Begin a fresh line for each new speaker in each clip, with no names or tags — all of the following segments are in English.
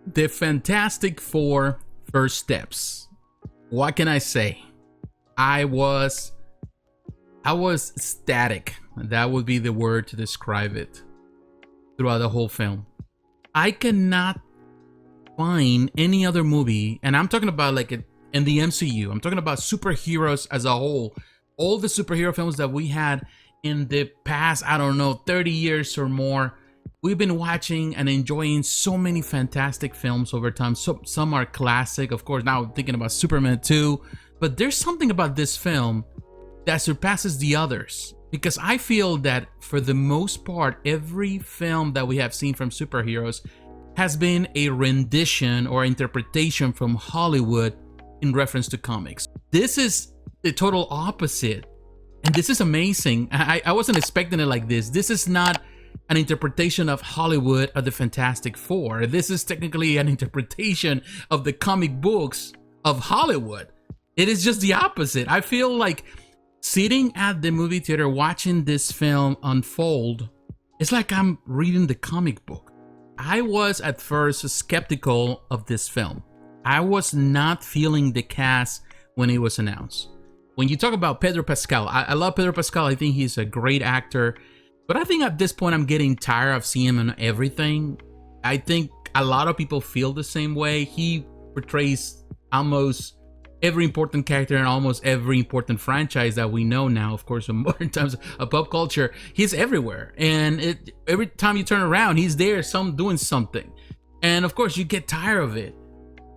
The Fantastic Four First Steps. What can I say? I was ecstatic. That would be the word to describe it throughout the whole film. I cannot find any other movie, and I'm talking about like in the MCU. I'm talking about superheroes as a whole. All the superhero films that we had in the past, I don't know, 30 years or more. We've been watching and enjoying so many fantastic films over time. So, some are classic, of course. Now I'm thinking about Superman 2. But there's something about this film that surpasses the others. Because I feel that for the most part, every film that we have seen from superheroes has been a rendition or interpretation from Hollywood in reference to comics. This is the total opposite. And this is amazing. I wasn't expecting it like this. This is not an interpretation of Hollywood of the Fantastic Four. This is technically an interpretation of the comic books of Hollywood. It is just the opposite. I feel like sitting at the movie theater watching this film unfold, it's like I'm reading the comic book. I was at first skeptical of this film. I was not feeling the cast when it was announced. When you talk about Pedro Pascal, I love Pedro Pascal. I think he's a great actor. But I think at this point, I'm getting tired of seeing him in everything. I think a lot of people feel the same way. He portrays almost every important character in almost every important franchise that we know now. Of course, in modern times of pop culture, he's everywhere. And every time you turn around, he's there, doing something. And of course, you get tired of it.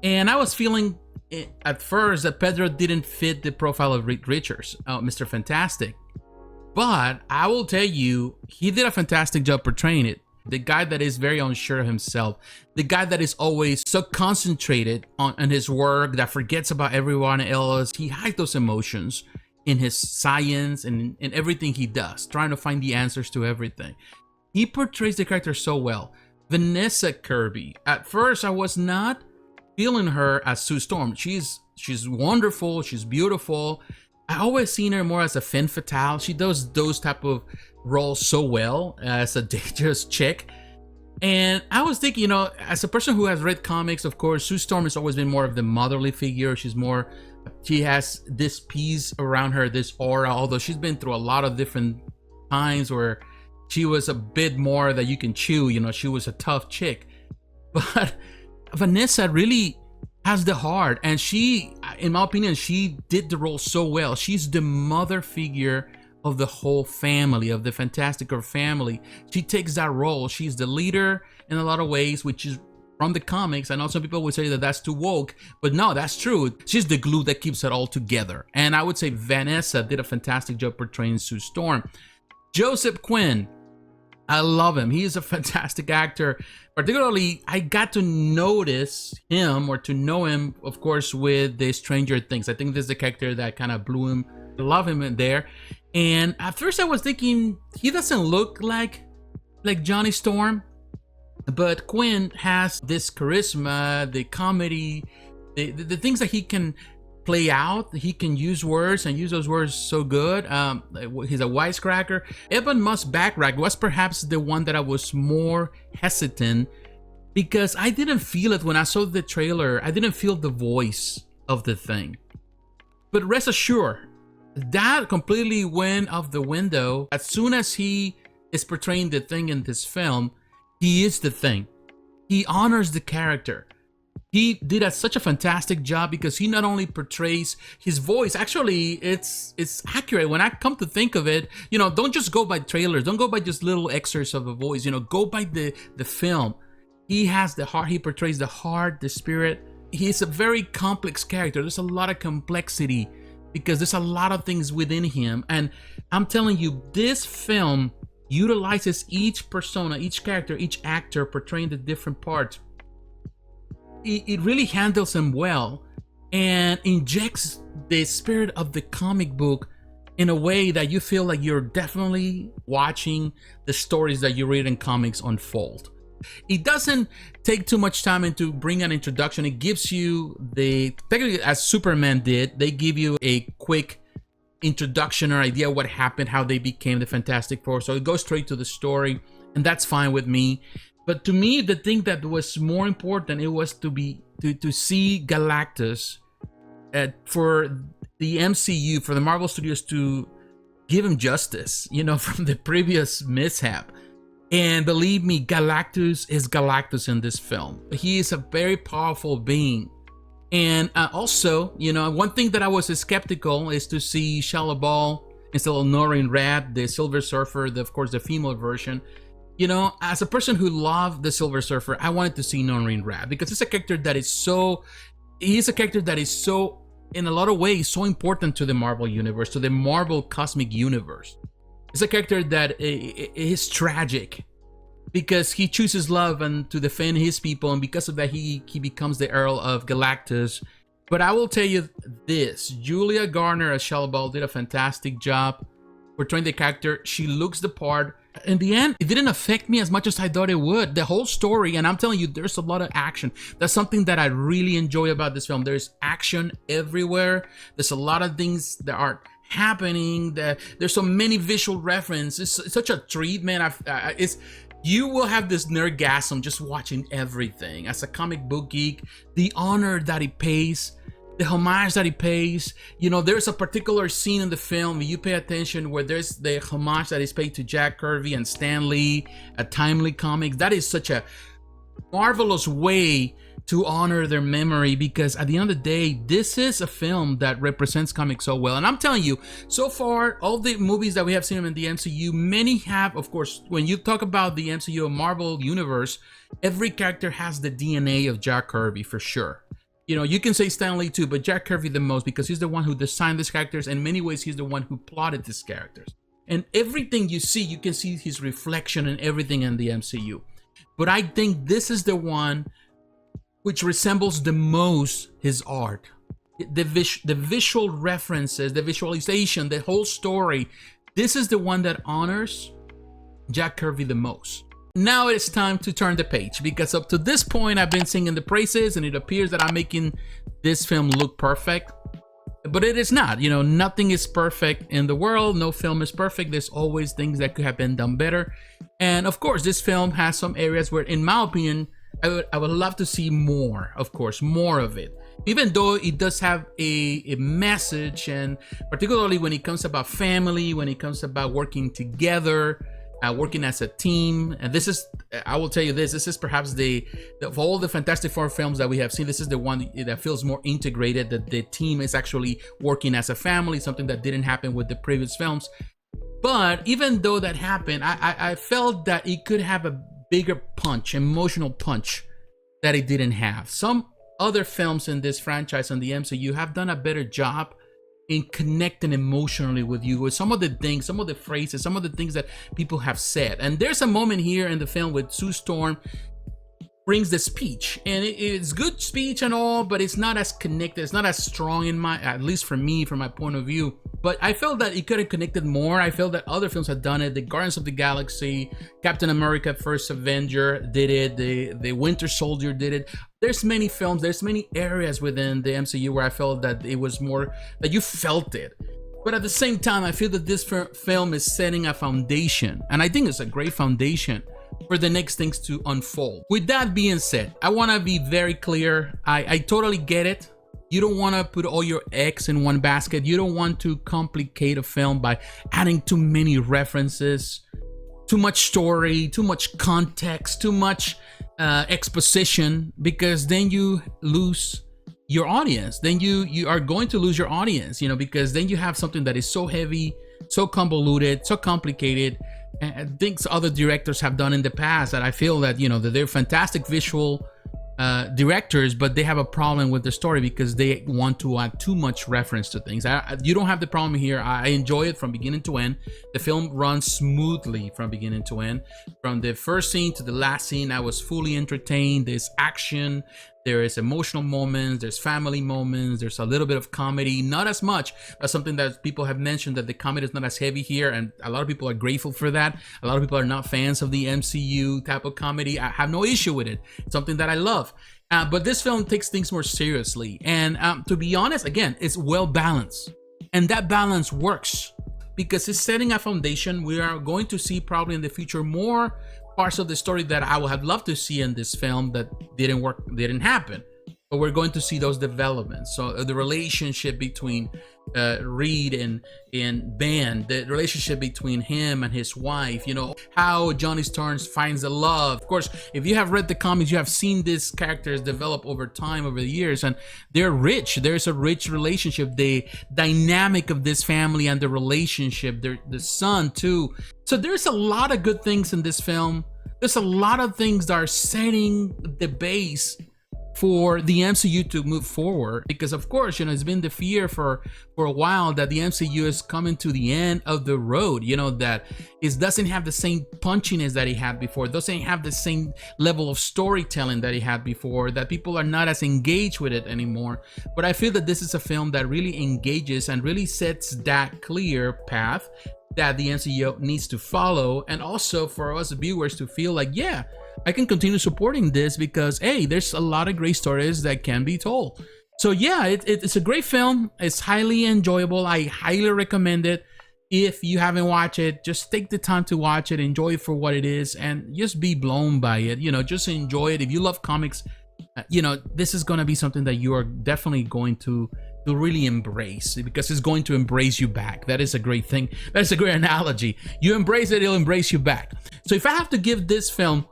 And I was feeling at first that Pedro didn't fit the profile of Reed Richards, Mr. Fantastic. But I will tell you, he did a fantastic job portraying it. The guy that is very unsure of himself. The guy that is always so concentrated on his work that forgets about everyone else. He hides those emotions in his science and in everything he does, trying to find the answers to everything. He portrays the character so well. Vanessa Kirby. At first, I was not feeling her as Sue Storm. She's wonderful. She's beautiful. I always seen her more as a femme fatale. She does those type of roles so well as a dangerous chick. And I was thinking, as a person who has read comics, of course, Sue Storm has always been more of the motherly figure. She has this peace around her, this aura, although she's been through a lot of different times where she was a bit more that you can chew. She was a tough chick. But Vanessa really has the heart, and she, in my opinion, she did the role so well. She's the mother figure of the whole family, of the Fantastic Four family. She takes that role. She's the leader in a lot of ways, which is from the comics. I know some people would say that that's too woke, but no, that's true. She's the glue that keeps it all together. And I would say Vanessa did a fantastic job portraying Sue Storm. Joseph Quinn, I love him. He is a fantastic actor. Particularly, I got to notice him or to know him, of course, with the Stranger Things. I think this is the character that kind of blew him. I love him in there. And at first I was thinking, he doesn't look like Johnny Storm. But Quinn has this charisma, the comedy, the things that he can play out. He can use words and use those words so good. He's a wisecracker. Evan Musbackrack was perhaps the one that I was more hesitant, because I didn't feel it when I saw the trailer. I didn't feel the voice of the thing. But rest assured, that completely went out the window. As soon as he is portraying the thing in this film, he is the thing. He honors the character. He did such a fantastic job, because he not only portrays his voice, actually it's accurate. When I come to think of it, don't just go by trailers, don't go by just little excerpts of a voice, go by the film. He has the heart, he portrays the heart, the spirit. He's a very complex character. There's a lot of complexity because there's a lot of things within him. And I'm telling you, this film utilizes each persona, each character, each actor portraying the different parts. It really handles them well and injects the spirit of the comic book in a way that you feel like you're definitely watching the stories that you read in comics unfold. It doesn't take too much time to bring an introduction. It gives you technically as Superman did, they give you a quick introduction or idea what happened, how they became the Fantastic Four. So it goes straight to the story, and that's fine with me. But to me, the thing that was more important, it was to see Galactus for the MCU, for the Marvel Studios to give him justice, from the previous mishap. And believe me, Galactus is Galactus in this film. He is a very powerful being. And also, one thing that I was skeptical is to see Shia LaBeouf instead of Norrin Radd, the Silver Surfer, of course, the female version. As a person who loved the Silver Surfer, I wanted to see Norrin Radd because it's a character that is so, in a lot of ways, so important to the Marvel universe, to the Marvel cosmic universe. It's a character that is tragic because he chooses love and to defend his people, and because of that, he becomes the Earl of Galactus. But I will tell you this, Julia Garner as Shia LaBeouf did a fantastic job portraying the character. She looks the part. In the end, it didn't affect me as much as I thought it would. The whole story, and I'm telling you, there's a lot of action. That's something that I really enjoy about this film. There's action everywhere. There's a lot of things that are happening. There's so many visual references. It's such a treat, man. You will have this nerdgasm just watching everything. As a comic book geek, the honor that he pays, the homage that he pays. There's a particular scene in the film, you pay attention, where there's the homage that is paid to Jack Kirby and Stan Lee at Timely Comics. That is such a marvelous way to honor their memory, because at the end of the day, this is a film that represents comics so well. And I'm telling you, so far, all the movies that we have seen in the MCU, many have, of course, when you talk about the MCU Marvel Universe, every character has the DNA of Jack Kirby for sure. You can say Stan Lee too, but Jack Kirby the most, because he's the one who designed these characters. In many ways, he's the one who plotted these characters. And everything you see, you can see his reflection in everything in the MCU. But I think this is the one which resembles the most his art. The visual references, the visualization, the whole story. This is the one that honors Jack Kirby the most. Now it's time to turn the page, because up to this point I've been singing the praises and it appears that I'm making this film look perfect. But it is not. Nothing is perfect in the world. No film is perfect. There's always things that could have been done better. And of course, this film has some areas where, in my opinion, I would love to see more, of course, more of it. Even though it does have a message, and particularly when it comes about family, when it comes about working together, working as a team. And this is, I will tell you this is perhaps of all the Fantastic Four films that we have seen, this is the one that feels more integrated, that the team is actually working as a family, something that didn't happen with the previous films. But even though that happened, I felt that it could have a bigger punch, emotional punch, that it didn't have. Some other films in this franchise and the MCU have done a better job in connecting emotionally with you with some of the things, some of the phrases, some of the things that people have said. And there's a moment here in the film with Sue Storm brings the speech, and it's good speech and all, but it's not as connected, it's not as strong at least for me, from my point of view. But I felt that it could have connected more. I felt that other films had done it. The Guardians of the Galaxy, Captain America First Avenger did it, the Winter Soldier did it. There's many films, there's many areas within the MCU where I felt that it was more, that you felt it. But at the same time, I feel that this film is setting a foundation, and I think it's a great foundation for the next things to unfold. With that being said, I want to be very clear. I totally get it. You don't want to put all your eggs in one basket. You don't want to complicate a film by adding too many references, too much story, too much context, too much exposition, because then you lose your audience. Then you are going to lose your audience, because then you have something that is so heavy, so convoluted, so complicated. And things other directors have done in the past that I feel that, that they're fantastic visual directors, but they have a problem with the story because they want to add too much reference to things. You don't have the problem here. I enjoy it from beginning to end. The film runs smoothly from beginning to end. From the first scene to the last scene, I was fully entertained. There's action, there is emotional moments, there's family moments, there's a little bit of comedy, not as much. That's something that people have mentioned, that the comedy is not as heavy here, and a lot of people are grateful for that. A lot of people are not fans of the MCU type of comedy. I have no issue with it. It's something that I love. But this film takes things more seriously. And to be honest, again, it's well balanced. And that balance works because it's setting a foundation. We are going to see probably in the future more parts of the story that I would have loved to see in this film that didn't happen. But we're going to see those developments. So the relationship between Reed and Ben, the relationship between him and his wife, you know, how Johnny Starnes finds the love. Of course, if you have read the comics, you have seen these characters develop over time, over the years, and they're rich. There's a rich relationship. The dynamic of this family and the relationship, the son too. So there's a lot of good things in this film. There's a lot of things that are setting the base for the MCU to move forward, because of course, you know, it's been the fear for a while that the MCU is coming to the end of the road, you know, that it doesn't have the same punchiness that it had before, doesn't have the same level of storytelling that it had before, that people are not as engaged with it anymore. But I feel that this is a film that really engages and really sets that clear path that the MCU needs to follow, and also for us viewers to feel like, yeah, I can continue supporting this because, hey, there's a lot of great stories that can be told. So yeah, it's a great film. It's highly enjoyable. I highly recommend it. If you haven't watched it, just take the time to watch it, enjoy it for what it is, and just be blown by it. You know, just enjoy it. If you love comics, you know, this is going to be something that you are definitely going to really embrace, because it's going to embrace you back. That is a great thing. That's a great analogy. You embrace it, it'll embrace you back. So if I have to give this film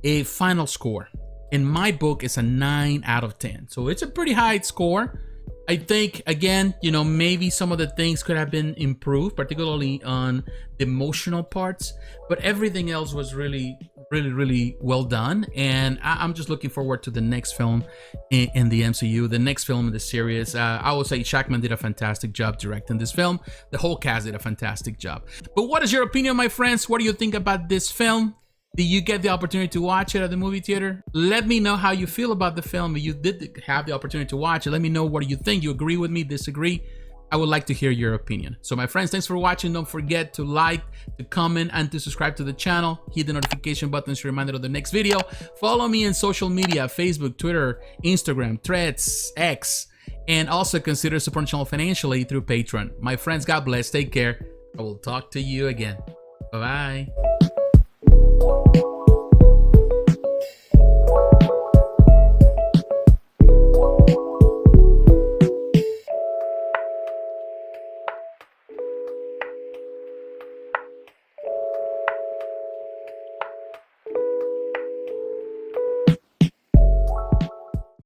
a final score, in my book, it's a 9 out of 10. So it's a pretty high score. I think, again, you know, maybe some of the things could have been improved, particularly on the emotional parts, but everything else was really well done. And I'm just looking forward to the next film in the MCU, the next film in the series. I would say Shackman did a fantastic job directing this film. The whole cast did a fantastic job. But what is your opinion, my friends? What do you think about this film? Did you get the opportunity to watch it at the movie theater? Let me know how you feel about the film. If you did have the opportunity to watch it, let me know what you think. You agree with me, disagree? I would like to hear your opinion. So my friends, thanks for watching. Don't forget to like, to comment, and to subscribe to the channel. Hit the notification button to be reminded of the next video. Follow me in social media, Facebook, Twitter, Instagram, Threads, X, and also consider supporting the channel financially through Patreon. My friends, God bless. Take care. I will talk to you again. Bye-bye.